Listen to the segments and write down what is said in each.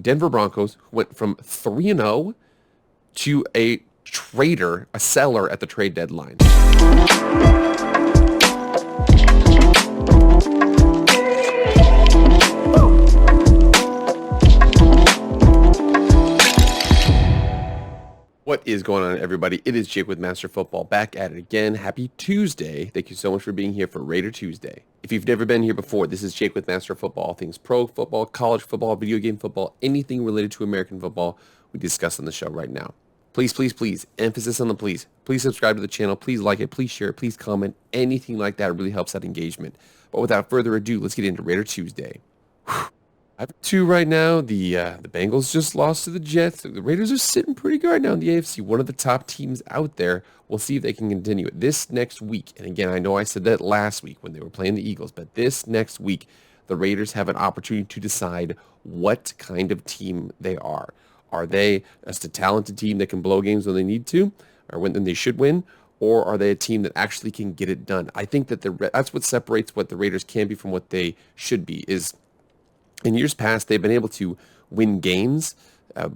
Denver Broncos went from 3-0 to a trader, a seller at the trade deadline. What is going on, everybody? It is Jake with Master Football, back at it again. Happy Tuesday. Thank you so much for being here for Raider Tuesday. If you've never been here before, this is Jake with Master Football. All things pro football, college football, video game football, anything related to American football we discuss on the show right now. Please, please, please, emphasis on the please. Please subscribe to the channel. Please like it. Please share it. Please comment. Anything like that really helps that engagement. But without further ado, let's get into Raider Tuesday. Whew. I have two right now. The Bengals just lost to the Jets. The Raiders are sitting pretty good right now in the AFC. One of the top teams out there. We'll see if they can continue it this next week. And again, I know I said that last week when they were playing the Eagles, but this next week, the Raiders have an opportunity to decide what kind of team they are. Are they just a talented team that can blow games when they need to, or when they should win? Or are they a team that actually can get it done? I think that that's what separates what the Raiders can be from what they should be. Is in years past, they've been able to win games,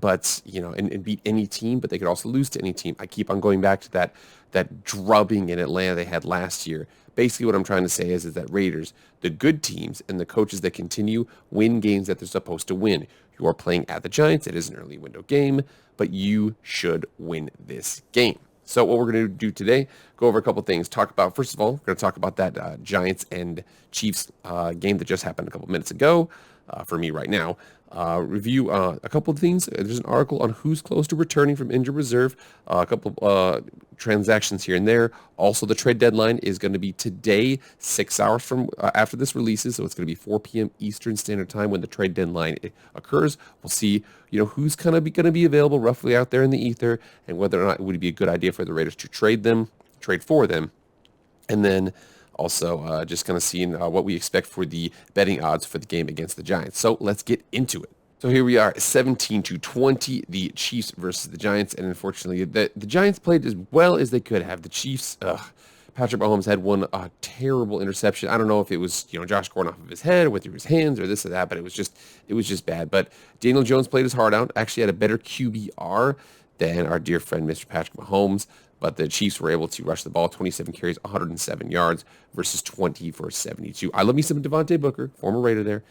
but and beat any team, but they could also lose to any team. I keep on going back to that drubbing in Atlanta they had last year. Basically, what I'm trying to say is that Raiders, the good teams and the coaches that continue, win games that they're supposed to win. You are playing at the Giants. It is an early window game, but you should win this game. So what we're going to do today, go over a couple things. First of all, we're going to talk about that Giants and Chiefs game that just happened a couple minutes ago. For me right now, review a couple of things. There's an article on who's close to returning from injured reserve, a couple transactions here and there. Also, the trade deadline is going to be today, 6 hours from after this releases, so it's going to be 4 p.m. Eastern Standard Time when the trade deadline occurs. We'll see, who's kind of going to be available roughly out there in the ether, and whether or not it would be a good idea for the Raiders to trade for them, and then also, just kind of seeing what we expect for the betting odds for the game against the Giants. So let's get into it. So here we are, 17-20, the Chiefs versus the Giants. And unfortunately, the Giants played as well as they could have. The Chiefs, Patrick Mahomes had one terrible interception. I don't know if it was, Josh Gordon off of his head or through his hands or this or that, but it was just bad. But Daniel Jones played his heart out, actually had a better QBR than our dear friend, Mr. Patrick Mahomes. But the Chiefs were able to rush the ball, 27 carries, 107 yards versus 20 for 72. I love me some Devontae Booker, former Raider there.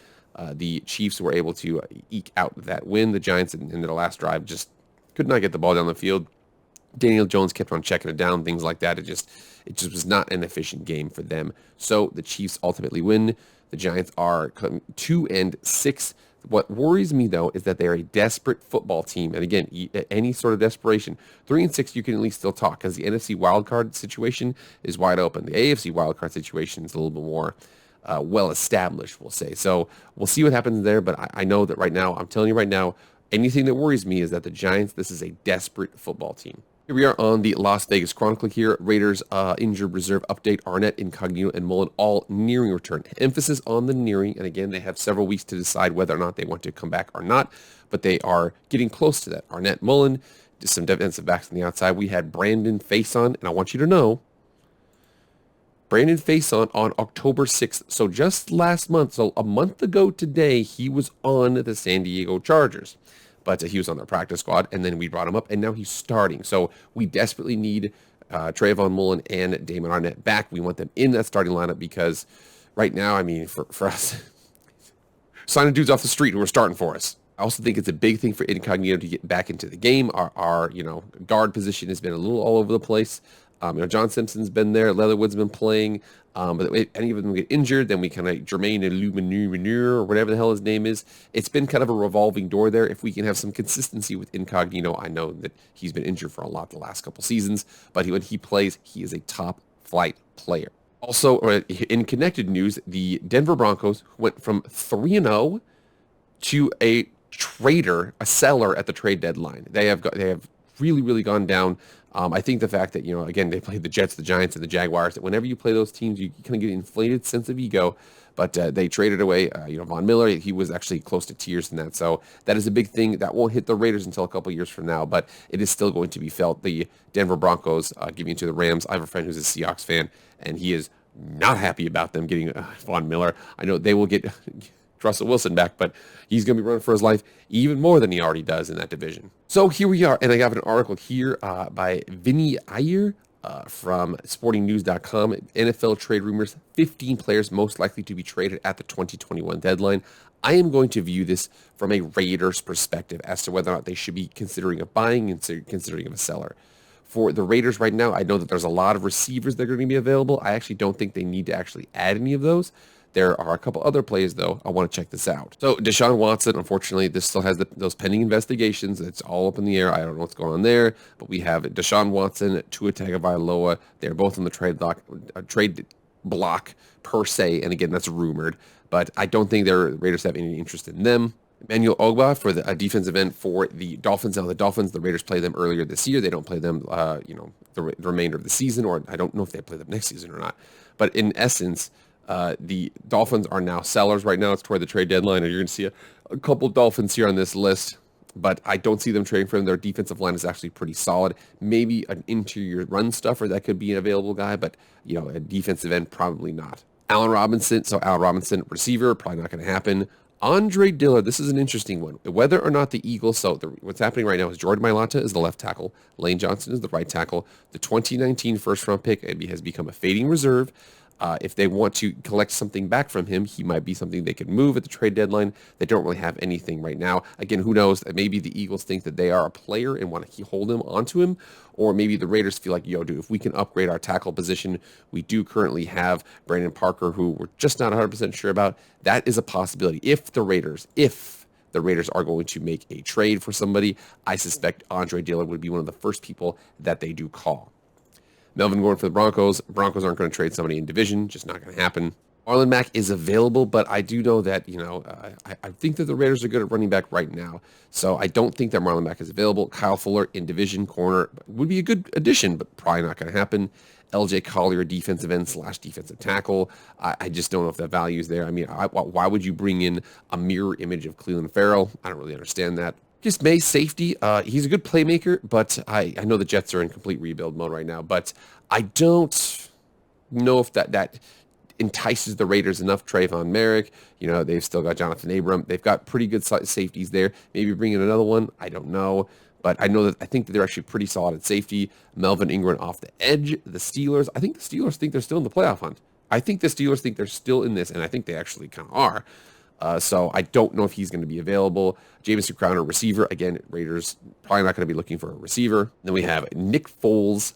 The Chiefs were able to eke out that win. The Giants in the last drive just could not get the ball down the field. Daniel Jones kept on checking it down, things like that. It just was not an efficient game for them. So the Chiefs ultimately win. The Giants are 2-6. What worries me, though, is that they're a desperate football team. And again, any sort of desperation, 3-6, you can at least still talk because the NFC wildcard situation is wide open. The AFC wildcard situation is a little bit more well-established, we'll say. So we'll see what happens there. But I know that right now, I'm telling you right now, anything that worries me is that the Giants, this is a desperate football team. Here we are on the Las Vegas Chronicle here. Raiders injured reserve update. Arnett, Incognito, and Mullen all nearing return. Emphasis on the nearing. And again, they have several weeks to decide whether or not they want to come back or not. But they are getting close to that. Arnett, Mullen, just some defensive backs on the outside. We had Brandon Faison. And I want you to know, Brandon Faison on October 6th. So just last month, so a month ago today, he was on the San Diego Chargers. But he was on their practice squad, and then we brought him up, and now he's starting. So we desperately need Trayvon Mullen and Damon Arnett back. We want them in that starting lineup because right now, I mean, for us, signing dudes off the street who are starting for us. I also think it's a big thing for Incognito to get back into the game. Our guard position has been a little all over the place. John Simpson's been there. Leatherwood's been playing. But if any of them get injured, then we kind of Jermaine Illumineur or whatever the hell his name is. It's been kind of a revolving door there. If we can have some consistency with Incognito, I know that he's been injured for a lot the last couple seasons, but when he plays, he is a top flight player. Also, in connected news, the Denver Broncos went from 3-0 to a trader, a seller at the trade deadline. They have really, really gone down. I think the fact that, again, they played the Jets, the Giants, and the Jaguars, that whenever you play those teams, you kind of get an inflated sense of ego. But they traded away, Von Miller. He was actually close to tears in that. So that is a big thing. That won't hit the Raiders until a couple years from now, but it is still going to be felt. The Denver Broncos giving it to the Rams. I have a friend who's a Seahawks fan, and he is not happy about them getting Von Miller. I know they will get Russell Wilson back, but he's going to be running for his life even more than he already does in that division. So here we are, and I have an article here by Vinny Iyer from sportingnews.com. NFL trade rumors, 15 players most likely to be traded at the 2021 deadline. I am going to view this from a Raiders perspective as to whether or not they should be considering of buying and considering of a seller. For the Raiders right now, I know that there's a lot of receivers that are going to be available. I actually don't think they need to actually add any of those. There are a couple other plays, though. I want to check this out. So Deshaun Watson, unfortunately, this still has those pending investigations. It's all up in the air. I don't know what's going on there. But we have Deshaun Watson, Tua Tagovailoa. They're both on the trade block per se. And again, that's rumored. But I don't think the Raiders have any interest in them. Emmanuel Ogbah for the defensive end for the Dolphins. Now, the Dolphins, the Raiders played them earlier this year. They don't play them, the remainder of the season, or I don't know if they play them next season or not. But in essence, the Dolphins are now sellers right now. It's toward the trade deadline, and you're going to see a couple Dolphins here on this list. But I don't see them trading for them. Their defensive line is actually pretty solid. Maybe an interior run stuffer that could be an available guy, but a defensive end, probably not. Allen Robinson, receiver, probably not going to happen. Andre Dillard, this is an interesting one. Whether or not the Eagles, what's happening right now is Jordan Mailata is the left tackle, Lane Johnson is the right tackle. The 2019 first-round pick has become a fading reserve. If they want to collect something back from him, he might be something they could move at the trade deadline. They don't really have anything right now. Again, who knows? Maybe the Eagles think that they are a player and want to hold him onto him. Or maybe the Raiders feel like, dude, if we can upgrade our tackle position, we do currently have Brandon Parker, who we're just not 100% sure about. That is a possibility. If the Raiders are going to make a trade for somebody, I suspect Andre Dillard would be one of the first people that they do call. Melvin Gordon for the Broncos. Broncos aren't going to trade somebody in division. Just not going to happen. Marlon Mack is available, but I do know that, I think that the Raiders are good at running back right now. So I don't think that Marlon Mack is available. Kyle Fuller in division corner would be a good addition, but probably not going to happen. LJ Collier, defensive end / defensive tackle. I just don't know if that value is there. I mean, why would you bring in a mirror image of Cleveland Farrell? I don't really understand that. Just May, safety. He's a good playmaker, but I know the Jets are in complete rebuild mode right now, but I don't know if that entices the Raiders enough. Trayvon Merrick, they've still got Jonathan Abram. They've got pretty good safeties there. Maybe bring in another one. I don't know. But I think that they're actually pretty solid at safety. Melvin Ingram off the edge. The Steelers, I think the Steelers think they're still in the playoff hunt. I think the Steelers think they're still in this, and I think they actually kind of are. So I don't know if he's going to be available. Jamison Crowder, receiver. Again, Raiders probably not going to be looking for a receiver. Then we have Nick Foles,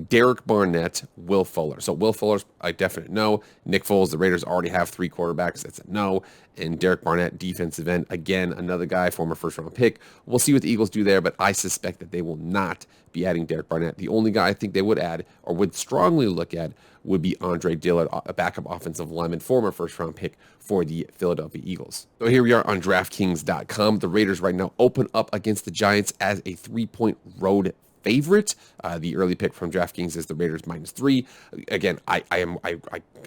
Derek Barnett, Will Fuller. So Will Fuller's a definite no. Nick Foles, the Raiders already have 3 quarterbacks. That's a no. And Derek Barnett, defensive end. Again, another guy, former first-round pick. We'll see what the Eagles do there, but I suspect that they will not be adding Derek Barnett. The only guy I think they would add, or would strongly look at, would be Andre Dillard, a backup offensive lineman, former first-round pick for the Philadelphia Eagles. So here we are on DraftKings.com. The Raiders right now open up against the Giants as a 3-point road favorite. The early pick from DraftKings is the Raiders -3. Again, I'm going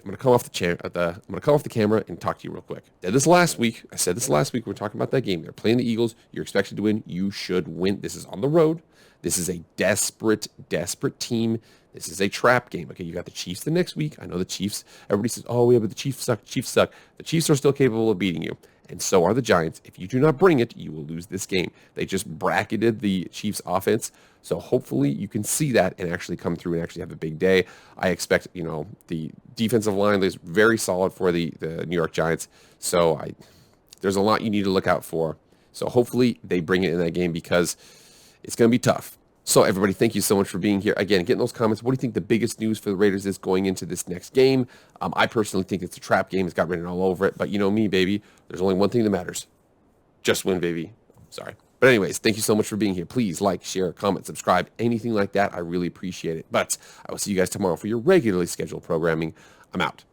to come off the camera and talk to you real quick. I said this last week. We're talking about that game. They're playing the Eagles. You're expected to win. You should win. This is on the road. This is a desperate team. This is a trap game. Okay, you got the Chiefs the next week. I know the Chiefs. Everybody says, "Oh, yeah, but the Chiefs suck." Chiefs suck. The Chiefs are still capable of beating you. And so are the Giants. If you do not bring it, you will lose this game. They just bracketed the Chiefs offense. So hopefully you can see that and actually come through and actually have a big day. I expect, the defensive line is very solid for the New York Giants. So there's a lot you need to look out for. So hopefully they bring it in that game because it's going to be tough. So everybody, thank you so much for being here. Again, get in those comments. What do you think the biggest news for the Raiders is going into this next game? I personally think it's a trap game. It's got written all over it. But you know me, baby. There's only one thing that matters. Just win, baby. Sorry. But anyways, thank you so much for being here. Please like, share, comment, subscribe, anything like that. I really appreciate it. But I will see you guys tomorrow for your regularly scheduled programming. I'm out.